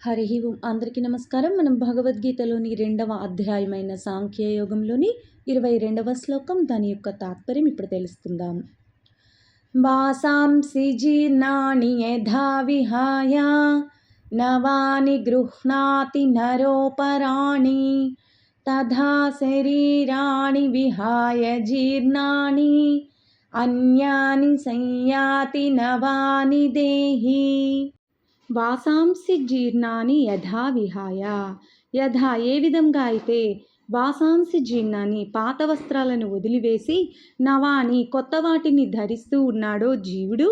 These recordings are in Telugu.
హరి ఓం. అందరికీ నమస్కారం. మనం భగవద్గీతలోని 2వ అధ్యాయమైన సాంఖ్యయోగంలోని 22వ శ్లోకం, దాని యొక్క తాత్పర్యం ఇప్పుడు తెలుసుకుందాం. వాసాంసి జీర్ణాని యథా విహాయ నవాని గృహ్ణాతి నరోపరాణి తథా శరీరాణి విహాయ జీర్ణాని అన్యాని సంయాతి నవాని దేహి. వాసాంసి జీర్ణాని యథా విహాయ. యథా ఏ విధంగా అయితే వాసాంసి జీర్ణాన్ని పాత వస్త్రాలను వదిలివేసి నవాని కొత్త వాటిని ధరిస్తూ ఉన్నాడో జీవుడు,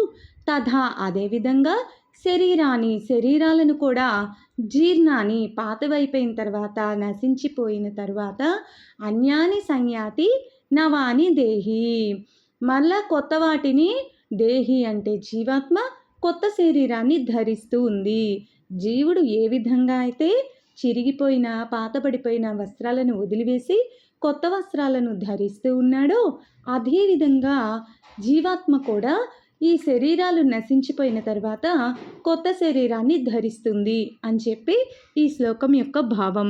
తథా అదేవిధంగా శరీరాలను కూడా జీర్ణాన్ని పాతవైపోయిన తర్వాత నశించిపోయిన తర్వాత అన్యాని సంయాతి నవాని దేహి. మళ్ళా కొత్త వాటిని దేహి అంటే జీవాత్మ కొత్త శరీరాన్ని ధరిస్తూ ఉంది. జీవుడు ఏ విధంగా అయితే చిరిగిపోయిన పాతబడిపోయిన వస్త్రాలను వదిలివేసి కొత్త వస్త్రాలను ధరిస్తూ ఉన్నాడో అదేవిధంగా జీవాత్మ కూడా ఈ శరీరాలు నశించిపోయిన తర్వాత కొత్త శరీరాన్ని ధరిస్తుంది అని చెప్పి ఈ శ్లోకం యొక్క భావం.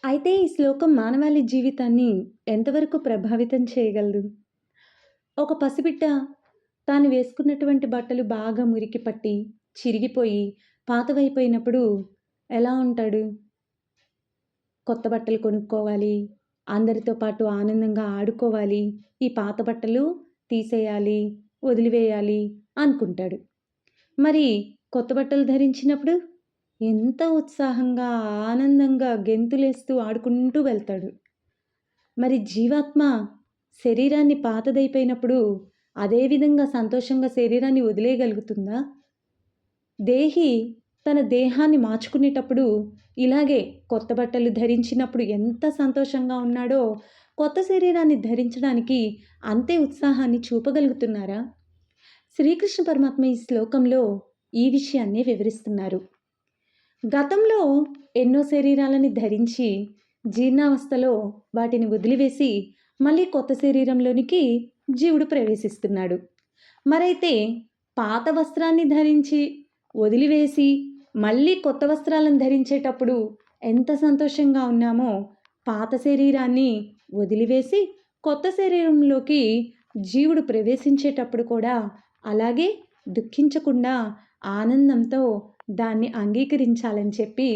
అయితే ఈ శ్లోకం మానవాళి జీవితాన్ని ఎంతవరకు ప్రభావితం చేయగలదు? ఒక పసిబిడ్డ తాను వేసుకున్నటువంటి బట్టలు బాగా మురికి పట్టి చిరిగిపోయి పాతవైపోయినప్పుడు ఎలా ఉంటాడు? కొత్త బట్టలు కొనుక్కోవాలి, అందరితో పాటు ఆనందంగా ఆడుకోవాలి, ఈ పాత బట్టలు తీసేయాలి, వదిలివేయాలి అనుకుంటాడు. మరి కొత్త బట్టలు ధరించినప్పుడు ఎంత ఉత్సాహంగా ఆనందంగా గెంతులేస్తూ ఆడుకుంటూ వెళ్తాడు. మరి జీవాత్మ శరీరాన్ని పాతదైపోయినప్పుడు అదేవిధంగా సంతోషంగా శరీరాన్ని వదిలేయగలుగుతుందా? దేహి తన దేహాన్ని మార్చుకునేటప్పుడు ఇలాగే కొత్త బట్టలు ధరించినప్పుడు ఎంత సంతోషంగా ఉన్నాడో కొత్త శరీరాన్ని ధరించడానికి అంతే ఉత్సాహాన్ని చూపగలుగుతున్నారా? శ్రీకృష్ణ పరమాత్మ ఈ శ్లోకంలో ఈ విషయాన్ని వివరిస్తున్నారు. గతంలో ఎన్నో శరీరాలని ధరించి జీర్ణావస్థలో వాటిని వదిలివేసి మళ్ళీ కొత్త శరీరంలోనికి జీవుడు ప్రవేశిస్తున్నాడు. మరైతే పాత వస్త్రాన్ని ధరించి వదిలివేసి మళ్ళీ కొత్త వస్త్రాలను ధరించేటప్పుడు ఎంత సంతోషంగా ఉన్నామో, పాత శరీరాన్ని వదిలివేసి కొత్త శరీరంలోకి జీవుడు ప్రవేశించేటప్పుడు కూడా అలాగే దుఃఖించకుండా ఆనందంతో దాన్ని అంగీకరించాలని చెప్పి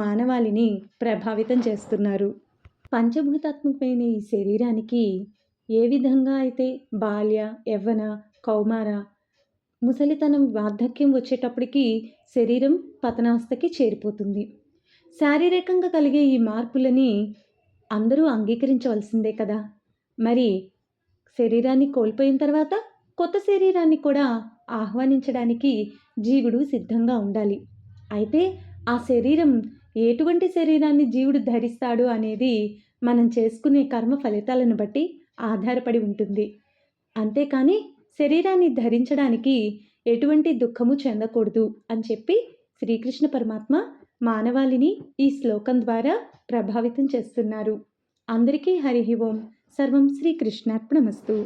మానవాళిని ప్రభావితం చేస్తున్నారు. పంచభూతాత్మకమైన ఈ శరీరానికి ఏ విధంగా అయితే బాల్య, యవ్వన, కౌమార, ముసలితనం, వార్ధక్యం వచ్చేటప్పటికి శరీరం పతనావస్థకి చేరిపోతుంది. శారీరకంగా కలిగే ఈ మార్పులని అందరూ అంగీకరించవలసిందే కదా. మరి శరీరాన్ని కోల్పోయిన తర్వాత కొత్త శరీరాన్ని కూడా ఆహ్వానించడానికి జీవుడు సిద్ధంగా ఉండాలి. అయితే ఆ శరీరం ఎటువంటి శరీరాన్ని జీవుడు ధరిస్తాడు అనేది మనం చేసుకునే కర్మ ఫలితాలను బట్టి ఆధారపడి ఉంటుంది. అంతేకాని శరీరాన్ని ధరించడానికి ఎటువంటి దుఃఖము చెందకూడదు అని చెప్పి శ్రీకృష్ణ పరమాత్మ మానవాళిని ఈ శ్లోకం ద్వారా ప్రభావితం చేస్తున్నారు. అందరికీ హరి ఓం. సర్వం శ్రీకృష్ణార్పణమస్తు.